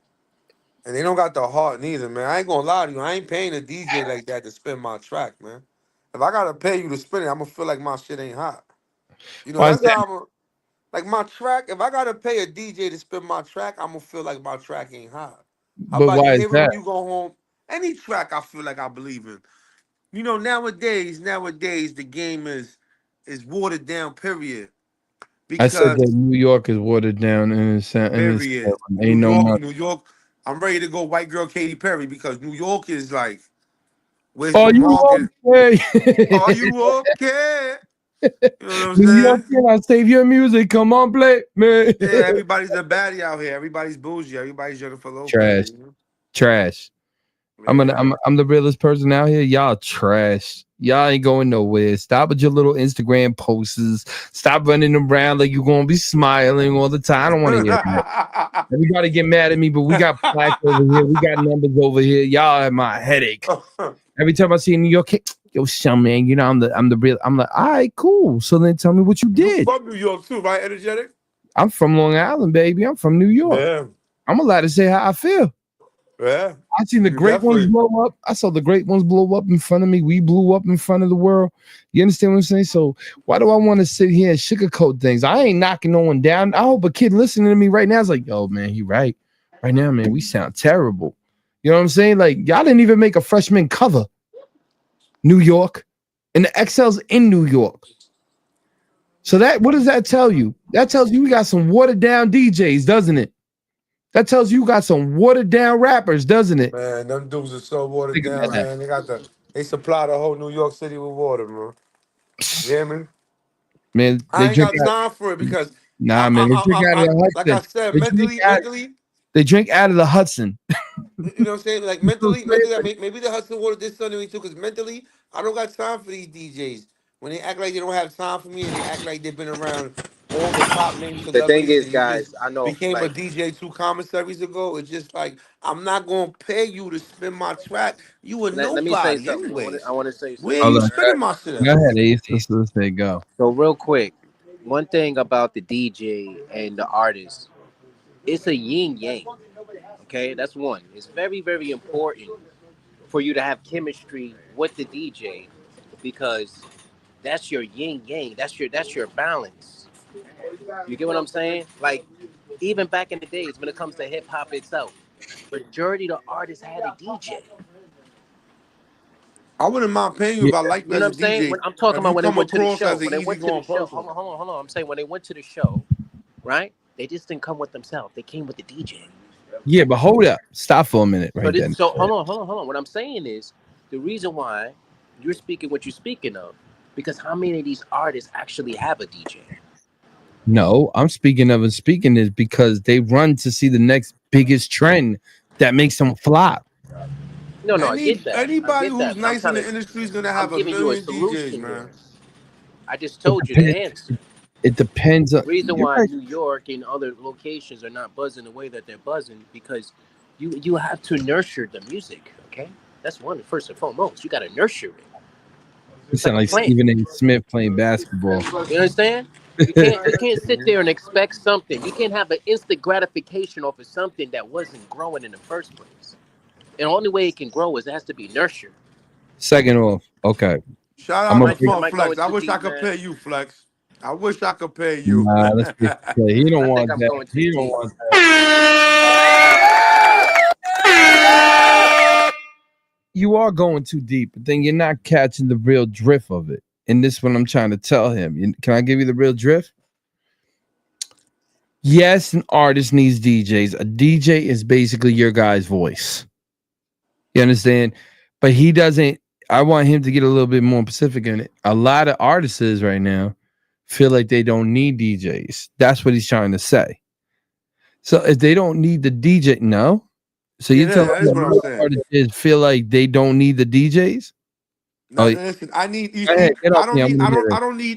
And they don't got the heart neither, man. I ain't gonna lie to you. I ain't paying a DJ like that to spin my track, man. If I gotta pay you to spin it, I'm gonna feel like my shit ain't hot. You know, Why is that's that? how like my track. If I gotta pay a DJ to spin my track, I'm gonna feel like my track ain't hot. How But about you why is hear it that? when you go home? Any track I feel like I believe in. You know, nowadays the game is watered down, period. I said that Because New York is watered down in its period. ain't no money. New York, I'm ready to go white girl Katy Perry because New York is like, where's the Are you market? Are okay? you okay? You know what I'm New York, saying? can I save your music? Come on, play, man. Yeah, everybody's a baddie out here. Everybody's bougie. Everybody's Jennifer Trash, Lopez. You know? trash. Yeah. I'm the realest person out here. Y'all trash. Y'all ain't going nowhere. Stop with your little Instagram posts. Stop running around like you're gonna be smiling all the time. I don't want to hear that. Everybody get mad at me, but we got plaques over here. We got numbers over here. Y'all have my headache. Every time I see New York, yo, son, man, you know I'm the real. I'm like, all right, cool. So then tell me what you You did. from New York too, right? Energetic? I'm from Long Island, baby. I'm from New York. Yeah. I'm allowed to say how I feel. Yeah. I seen the You great ones definitely. blow up. I saw the great ones blow up in front of me. We blew up in front of the world. You understand what I'm saying? So why do I want to sit here and sugarcoat things? I ain't knocking no one down. I hope a kid listening to me right now is like, yo, man, he right. Right now, man, we sound terrible. You know what I'm saying? Like, y'all didn't even make a freshman cover. New York. And the XL's in New York. So that, what does that tell you? That tells you we got some watered down DJs, doesn't it? That tells you got some watered down rappers, doesn't it? Man, them dudes are so watered Think about down, that. man. They supply the whole New York City with water, man. You hear me? Man, they I ain't drink got out. time for it because Nah, man, they drink out of the like I Hudson. said, They drink mentally, out. mentally, They drink out of the Hudson. you know what I'm saying? Like You feel mentally, me? maybe the Hudson water this Sunday too, because mentally, I don't got time for these DJs. When they act like they don't have time for me and they act like they've been around all the top name The thing celebrities is, and you just guys, I know, became a like, DJ 2 commentaries ago, it's just like I'm not gonna pay you to spin my track. You a let me say nobody something. anyways. I want to say Where something. Hold you on. spinning my shit Go at? ahead, Ace. Let's say go. So real quick, one thing about the DJ and the artist, it's a yin yang. Okay, that's one. It's very, very important for you to have chemistry with the DJ because that's your yin yang. That's your balance. You get what I'm saying? Like even back in the days when it comes to hip hop itself, majority of the artists had a DJ. I wouldn't mind paying you Yeah, if I like you You know as what a I'm saying? When DJ. I'm talking If about you when they come went to the across show, as an easygoing person. Hold on. I'm saying when they went to the show, right? They just didn't come with themselves. They came with the DJ. yeah, but hold up. Stop for a minute So right this, then. so hold on. What I'm saying is the reason why you're speaking what you're speaking of, because how many of these artists actually have a DJ? No, I'm speaking of and speaking is because they run to see the next biggest trend that makes them flop. No, I get that. I Anybody get who's that. But nice in the industry is gonna I'm have a giving you a million DJs, solution man. here. I just It told you the depends. answer. It depends on. The reason You're why right. New York and other locations are not buzzing the way that they're buzzing because you have to nurture the music. Okay, that's one first and foremost. You got to nurture it. You It's like sound a like plant. Stephen A. Smith playing basketball. You understand? You can't sit there and expect something. You can't have an instant gratification off of something that wasn't growing in the first place. And the only way it can grow is it has to be nurtured. Second off, okay. Shout I'm out a to break. Am Fun I going Flex. I too wish I deep, could man? pay you, Flex. I wish I could pay you. Nah, let's be fair. He don't I think want I'm that. going too He don't deep. want that. You are going too deep, but then you're not catching the real drift of it. And this is what I'm trying to tell him. Can I give you the real drift? Yes, an artist needs DJs. A DJ is basically your guy's voice. You understand? But he doesn't. I want him to get a little bit more specific in it. A lot of artists right now feel like they don't need DJs. That's what he's trying to say. So if they don't need the DJ, no. So you Yeah, tell that me is what I'm that saying. artists feel like they don't need the DJs? No, Oh, listen, I need. You go see, ahead, get I off don't me. I'm need. gonna hear it.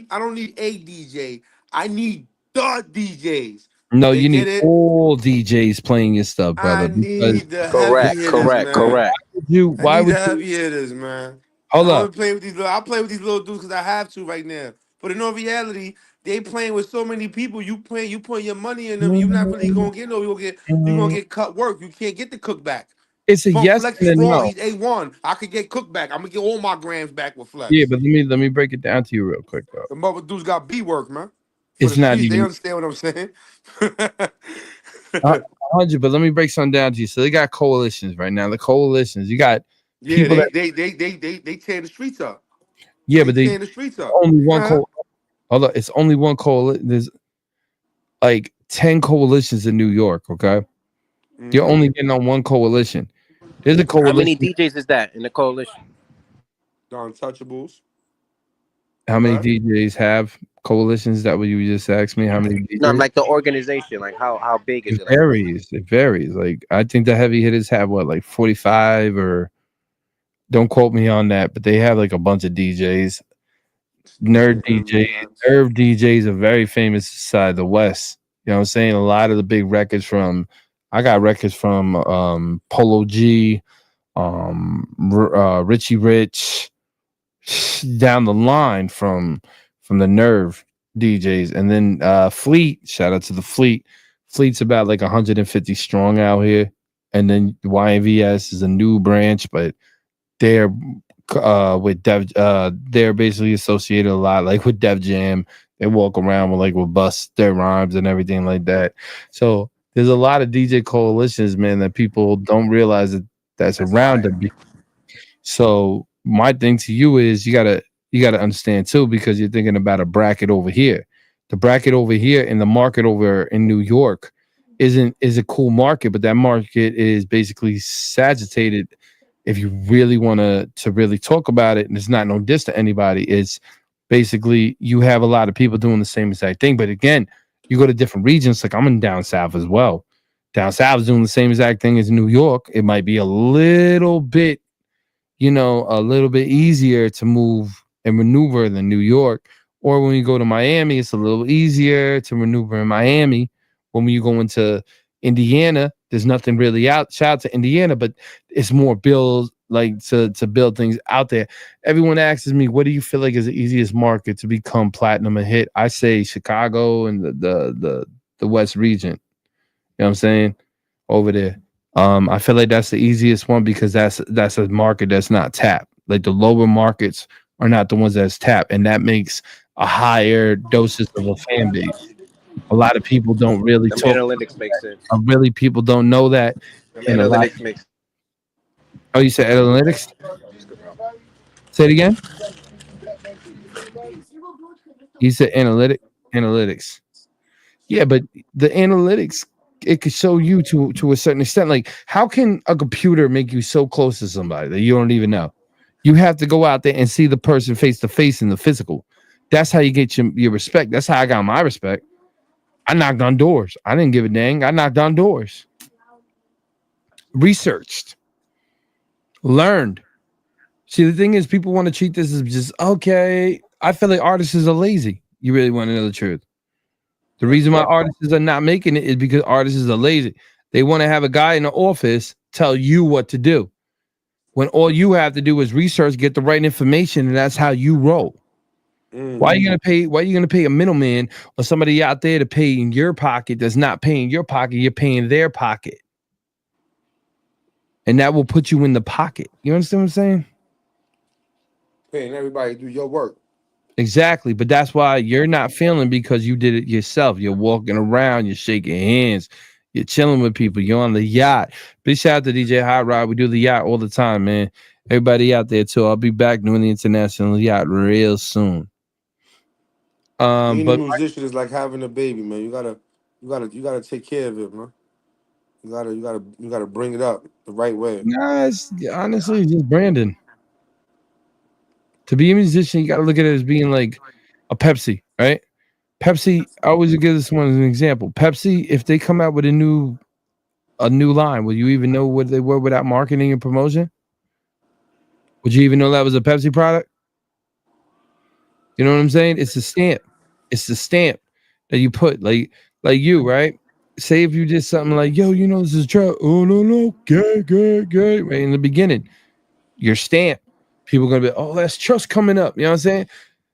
I don't need a DJ. I need the DJs. No, They you get need it. all DJs playing your stuff, I brother. Because need the heavy Correct, hitters, correct, man. correct. I why need would the you heavy hitters, man. hold I up? only play with these. I play with these little dudes because I have to right now. But in all reality, they playing with so many people. You putting your money in them. You're not really gonna get no. You're gonna get cut work. You can't get the cook back. It's a yes Flex and is a raw. no. He's A1. I could get cook back. I'm gonna get all my grams back with Yeah, Flex. but let me break it down to you real quick, though. The mother dudes got B work, man. For It's the not streets, they even understand what I'm saying. 100, but let me break something down to you. So they got coalitions right now. The coalitions, you got Yeah, people that they tear the streets up. yeah, They but they tear the streets up. only one Uh-huh. hold up, it's only one coalition. There's like 10 coalitions in New York, okay? You're Mhm. only getting on one coalition. There's a How many coalition. DJs is that in the coalition? The Untouchables. How many Right. DJs have coalitions? Is that what you just asked me? How many DJs? No, I'm like the organization. Like how big is It it? Like, varies. It varies. Like I think the heavy hitters have what, like 45 or don't quote me on that, but they have like a bunch of DJs. Nerd DJs, Nerve DJs are very famous side the West. You know what I'm saying? A lot of the big records from I got records from Polo G, Richie Rich, down the line from the Nerve DJs, and then Fleet. Shout out to the Fleet. Fleet's about like 150 strong out here, and then YNVS is a new branch, but they're with Dev. They're basically associated a lot like with Def Jam. They walk around with like with Bust their rhymes and everything like that. So there's a lot of DJ coalitions, man, that people don't realize that's around them. So my thing to you is you gotta understand too, because you're thinking about a bracket over here. The bracket over here in the market over in New York is a cool market, but that market is basically sagitated. If you really want to really talk about it, and it's not no diss to anybody, it's basically you have a lot of people doing the same exact thing. But again, you go to different regions, like I'm in down south as well. Down south is doing the same exact thing as New York. It might be a little bit, a little bit easier to move and maneuver than New York. Or when you go to Miami, it's a little easier to maneuver in Miami. When you go into Indiana, there's nothing really out. Shout out to Indiana, but it's more build like to build things out there. Everyone asks me, what do you feel like is the easiest market to become platinum a hit? I say Chicago and the West region. You know what I'm saying? Over there. I feel like that's the easiest one because that's a market that's not tapped. Like the lower markets are not the ones that's tapped, and that makes a higher dosage of a fan base. A lot of people don't really them talk. analytics make sense. Really, people don't know that. Them And a lot. analytics makes. Oh, you said analytics? Say it again. You said analytics. Yeah, but the analytics, it could show you to a certain extent. Like, how can a computer make you so close to somebody that you don't even know? You have to go out there and see the person face to face in the physical. That's how you get your respect. That's how I got my respect. I knocked on doors. I didn't give a dang. I knocked on doors. Researched. Learned. See, the thing is, people want to treat this as just, okay, I feel like artists are lazy. You really want to know the truth. The reason why artists are not making it is because artists are lazy. They want to have a guy in the office tell you what to do, when all you have to do is research, get the right information, and that's how you roll. Why are you gonna pay a middleman or somebody out there to pay in your pocket that's not paying your pocket? You're paying their pocket, and that will put you in the pocket. You understand what I'm saying? Paying everybody to do your work. Exactly, but that's why you're not feeling, because you did it yourself. You're walking around, you're shaking hands, you're chilling with people, you're on the yacht. Big shout out to DJ Hot Rod. We do the yacht all the time, man. Everybody out there too. I'll be back doing the international yacht real soon. Being But a musician is like having a baby, man. You gotta You gotta take care of it, man. You gotta bring it up the right way. Nah, it's honestly just branding. To be a musician, you got to look at it as being like a Pepsi, right? Pepsi, I always give this one as an example. Pepsi, if they come out with a new line, will you even know what they were without marketing and promotion? Would you even know that was a Pepsi product? You know what I'm saying? It's a stamp. It's the stamp that you put, like you, right? Say if you did something like, yo, you know, this is trap. Oh no, gay, right in the beginning. Your stamp. People are gonna be, oh, that's trust coming up. You know what I'm saying?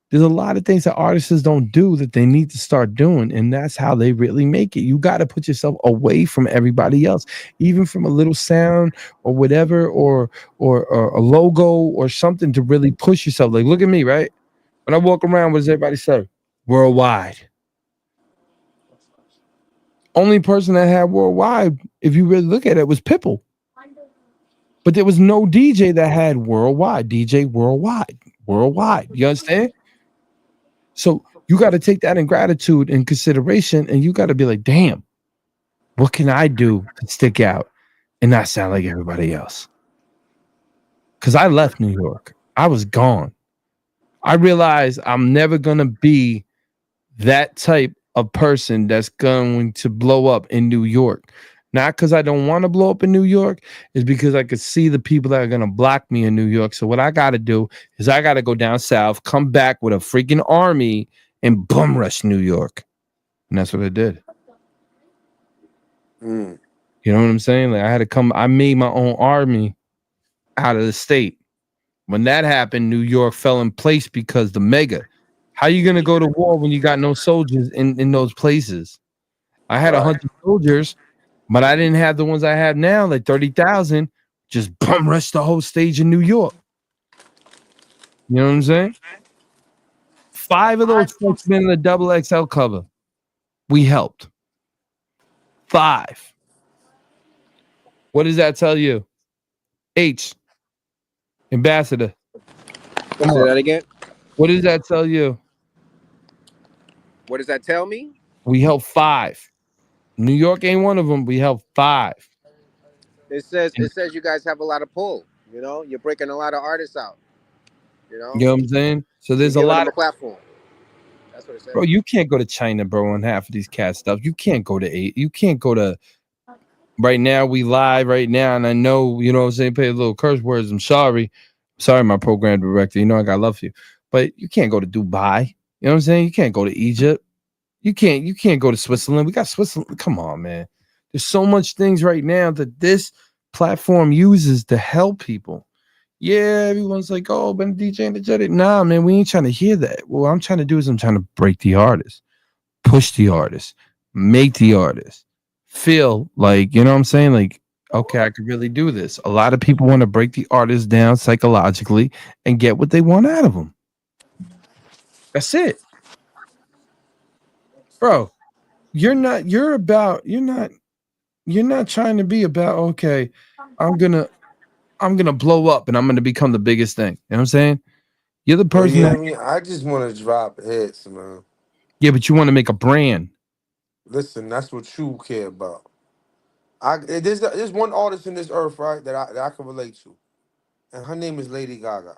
There's a lot of things that artists don't do that they need to start doing, and that's how they really make it. You got to put yourself away from everybody else, even from a little sound or whatever, or a logo or something to really push yourself. Like, look at me, right? When I walk around, what does everybody say? Worldwide. Only person that had worldwide, if you really look at it, was Pitbull. But there was no DJ that had worldwide. DJ worldwide. You understand? So you got to take that in gratitude and consideration, and you got to be like, damn, what can I do to stick out and not sound like everybody else? Because I left New York. I was gone. I realized I'm never going to be that type of person that's going to blow up in New York. Not because I don't want to blow up in New York, it's because I could see the people that are going to block me in New York. So what I got to do is I got to go down south, come back with a freaking army, and bum rush New York. And that's what I did. You know what I'm saying? Like, I had to come, I made my own army out of the state. When that happened, New York fell in place because the mega. How you going to go to war when you got no soldiers in those places? I had 100 soldiers. But I didn't have the ones I have now, like 30,000, just bum rush the whole stage in New York. You know what I'm saying? 5 of those folks been in the double XL cover. We helped. 5. What does that tell you? H. Ambassador. Say that again. What does that tell you? What does that tell me? We helped 5. New York ain't one of them. We helped 5. It says you guys have a lot of pull. You know, you're breaking a lot of artists out. You know what I'm saying? So there's a You're lot on the of platform. That's what it says. Bro, you can't go to China, bro, on half of these cat stuff. You can't go to You can't go to. Right now, we live right now, and I know, you know what I'm saying, pay a little curse words. I'm sorry. Sorry, my program director. You know I got love for you. But you can't go to Dubai. You know what I'm saying? You can't go to Egypt. You can't go to Switzerland. We got Switzerland. Come on, man. There's so much things right now that this platform uses to help people. Yeah, everyone's like, oh, but DJ Energetic. Nah, man, we ain't trying to hear that. What I'm trying to do is I'm trying to break the artist, push the artist, make the artist feel like, you know what I'm saying? Like, okay, I could really do this. A lot of people want to break the artist down psychologically and get what they want out of them. That's it. Bro, you're not trying to be about, okay, I'm gonna blow up and I'm gonna become the biggest thing. You know what I'm saying? You're the person I just want to drop hits, man. Yeah, but you want to make a brand. Listen, that's what you care about. There's one artist in this earth, right, that I can relate to, and her name is Lady Gaga.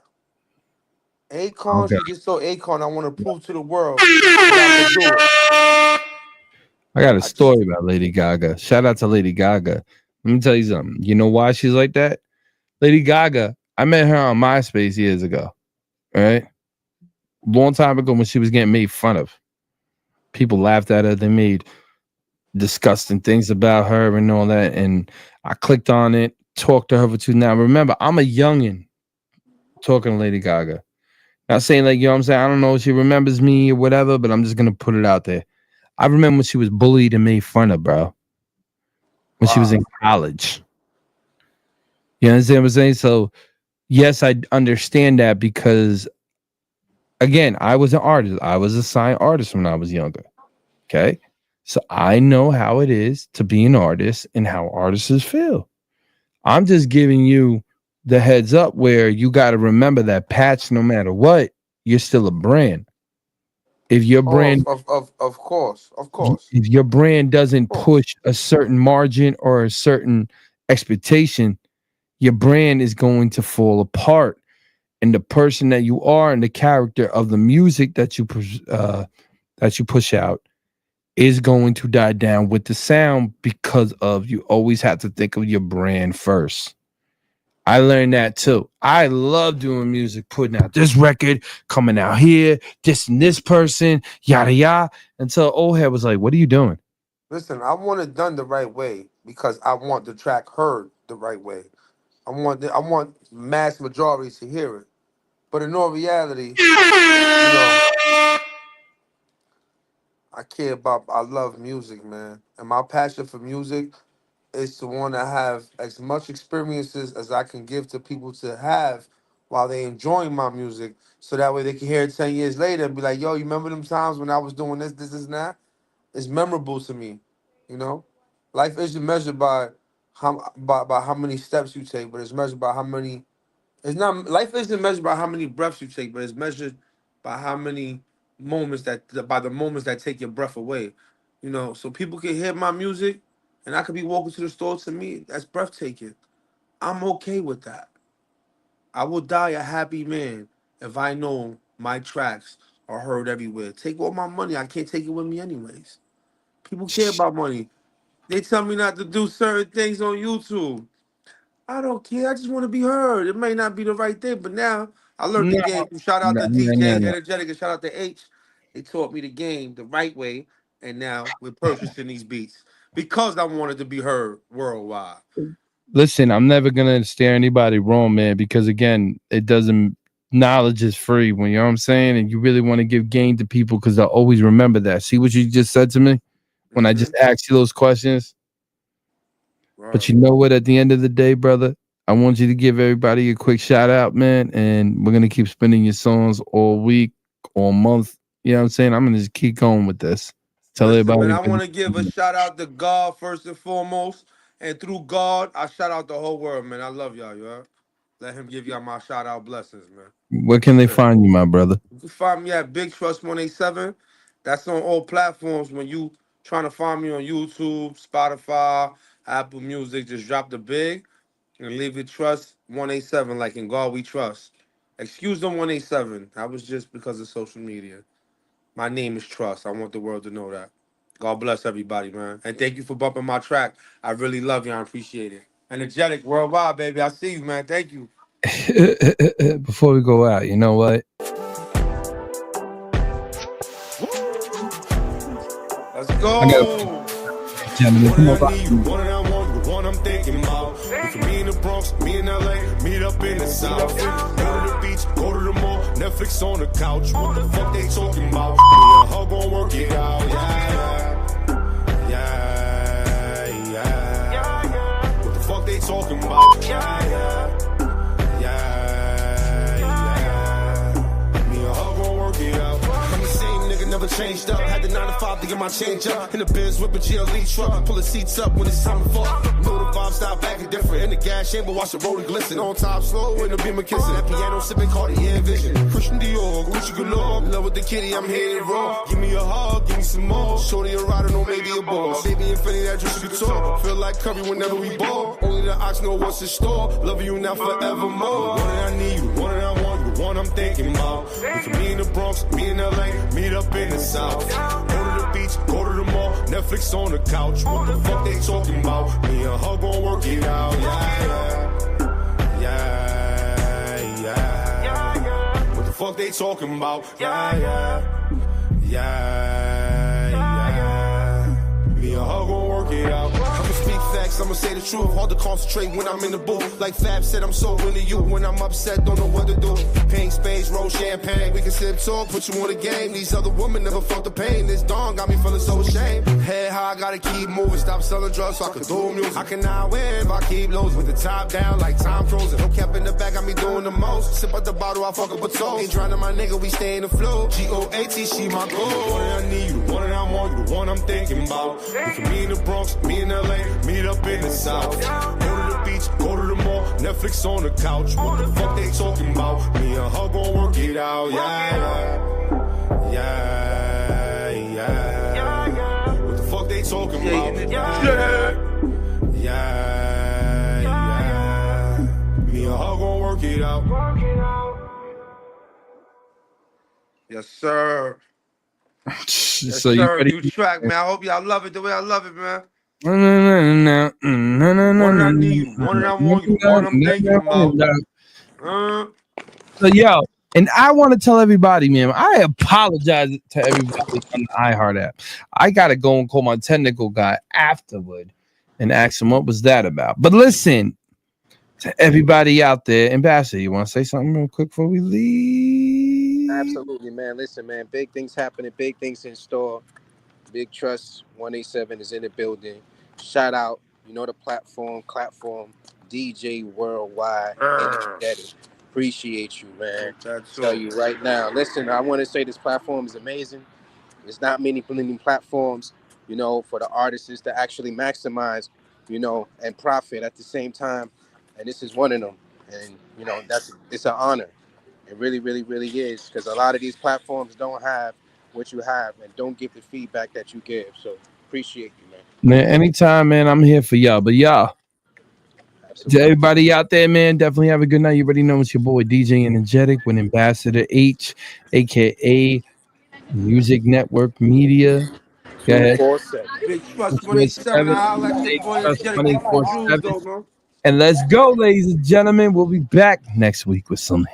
Akon, Okay. she just told Akon, I want to prove to the world that I can do it. I got a story about Lady Gaga. Shout out to Lady Gaga. Let me tell you something. You know why she's like that? Lady Gaga, I met her on MySpace years ago. All right? Long time ago when she was getting made fun of. People laughed at her. They made disgusting things about her and all that. And I clicked on it, talked to her for 2. Now, remember, I'm a youngin' talking to Lady Gaga. Not saying like, you know what I'm saying? I don't know if she remembers me or whatever, but I'm just going to put it out there. I remember when she was bullied and made fun of, bro. When she was in college. You understand what I'm saying? So, yes, I understand that because, again, I was an artist. I was a signed artist when I was younger. Okay? So, I know how it is to be an artist and how artists feel. I'm just giving you the heads up where you got to remember that, Patch, no matter what, you're still a brand. If your brand, Of course. if your brand doesn't Of course. push a certain margin or a certain expectation, your brand is going to fall apart. And the person that you are and the character of the music that you push out is going to die down with the sound, because of you always have to think of your brand first. I learned that too. I love doing music, putting out this record, coming out here, this and this person, yada yada. Until old head was like, "What are you doing?" Listen, I want it done the right way because I want the track heard the right way. I want mass majority to hear it. But in all reality, I love music, man. And my passion for music is to want to have as much experiences as I can give to people to have while they enjoying my music. So that way they can hear it 10 years later and be like, yo, you remember them times when I was doing this, and that? It's memorable to me, you know? Life isn't measured by how many steps you take, but it's measured by how many. It's not. Life isn't measured by how many breaths you take, but it's measured by how many moments by the moments that take your breath away. You know, so people can hear my music, and I could be walking to the store. To me, that's breathtaking. I'm okay with that. I will die a happy man if I know my tracks are heard everywhere. Take all my money. I can't take it with me anyways. People care about money. They tell me not to do certain things on YouTube. I don't care. I just want to be heard. It may not be the right thing, but now I learned the game. Shout out to DJ Energetic and shout out to H. They taught me the game the right way, and now we're purchasing these beats because I wanted to be heard worldwide. Listen, I'm never gonna steer anybody wrong, man, because again, it doesn't. Knowledge is free. When you know what I'm saying, and you really want to give game to people, because I always remember that. See what you just said to me when I just asked you those questions. Right. But you know what? At the end of the day, brother, I want you to give everybody a quick shout out, man. And we're gonna keep spinning your songs all week, all month. You know what I'm saying? I'm gonna just keep going with this. Tell everybody. Man, I want to give a shout out to God first and foremost. And through God, I shout out the whole world, man. I love y'all, you heard? Let him give y'all my shout out blessings, man. Where can they find you, my brother? You can find me at Big Trust 187. That's on all platforms. When you trying to find me on YouTube, Spotify, Apple Music, just drop the Big and leave it Trust 187, like in God we trust. Excuse the 187. That was just because of social media. My name is Trust. I want the world to know that. God bless everybody, man. And thank you for bumping my track. I really love you. I appreciate it. Energetic worldwide, baby. I see you, man. Thank you. Before we go out, you know what? Let's go. One I'm thinking about. We can be in the Bronx, me in LA, meet up in the South. Go to the beach, go to the mall, Netflix on the couch. What the fuck they talking about? Me and her gon' work it out. Yeah. What the fuck they talking about? Yeah. Me and her gon' work it out. I'm the same nigga, never changed up. Had the 9 to 5 to get my change up. In the Benz whip a GLE truck, pull the seats up when it's time to fuck. Know the vibe style back and different. In the gas chamber, watch the roller glisten. On top slow, in the beamer kissing. That piano sipping Cartier Vision. Christian Dior, Gucci galore. In love with the kitty, I'm headed raw. Give me a hug, give me some more. Shorty a rider, no maybe a boss. Baby infinity, that juicy couture. Feel like Curry whenever we ball. Only the ox know what's in store. Love you now forevermore. One that I need you, one that I want you, one I'm thinking about. We can be in the Bronx, me in LA, meet up in the South. Go to the beach, go to the mall, Netflix on the couch. What the fuck they talking about? Me and her gon' work it out. Yeah. What the fuck they talking about? Yeah. Me and her gon' work it out. I'ma speak facts, I'ma say the truth. Hard to concentrate when I'm in the booth. Like Fab said, I'm so into you. When I'm upset, don't know what to do. Pink spades, roll champagne. We can sip talk, put you on the game. These other women never felt the pain. This dawn got me feeling so ashamed. Head high, gotta keep moving. Stop selling drugs so I can do music. I cannot win if I keep losing. With the top down like time frozen. No cap in the back, got me doing the most. Sip out the bottle, I fuck up a toast. Ain't drowning my nigga, we stay in the flow. G-O-A-T, she my goal. One that I need you, one that I want you, the one I'm thinking about. We can be in the Bronx, me in LA, meet up in the South. Go to the beach, go to the mall, Netflix on the couch. What the fuck they talking about? Me and her gon' work it out, yeah. talking DJ about. Energetic. Yeah. Me and her gon' work it out. Yes, sir. Yes, So you sir. ready? New track, man. I hope y'all love it the way I love it, man. No, One that I need, one that I want you, one I'm thinking about. So yo, and I want to tell everybody, man, I apologize to everybody on the iHeart app. I gotta go and call my technical guy afterward and ask him what was that about. But listen, to everybody out there, Ambassador, you want to say something real quick before we leave? Absolutely, man. Listen, man, big things happening, big things in store. Big Trust 187 is in the building. Shout out, you know the platform, DJ Worldwide. Energetic. Appreciate you, man. Tell you right now. Listen, I want to say this platform is amazing. There's not many platforms, you know, for the artists to actually maximize, you know, and profit at the same time. And this is one of them. And, you know, it's an honor. It really, really, really is. Because a lot of these platforms don't have what you have and don't give the feedback that you give. So appreciate you, man. Man, anytime, man, I'm here for y'all. But y'all, to everybody out there, man, definitely have a good night. You already know it's your boy DJ Energetic with Ambassador H, aka Music Network Media. Go ahead. 247. Big Trust 187. I'll let you boy Energetic keep the jewels, though, man. And let's go, ladies and gentlemen. We'll be back next week with some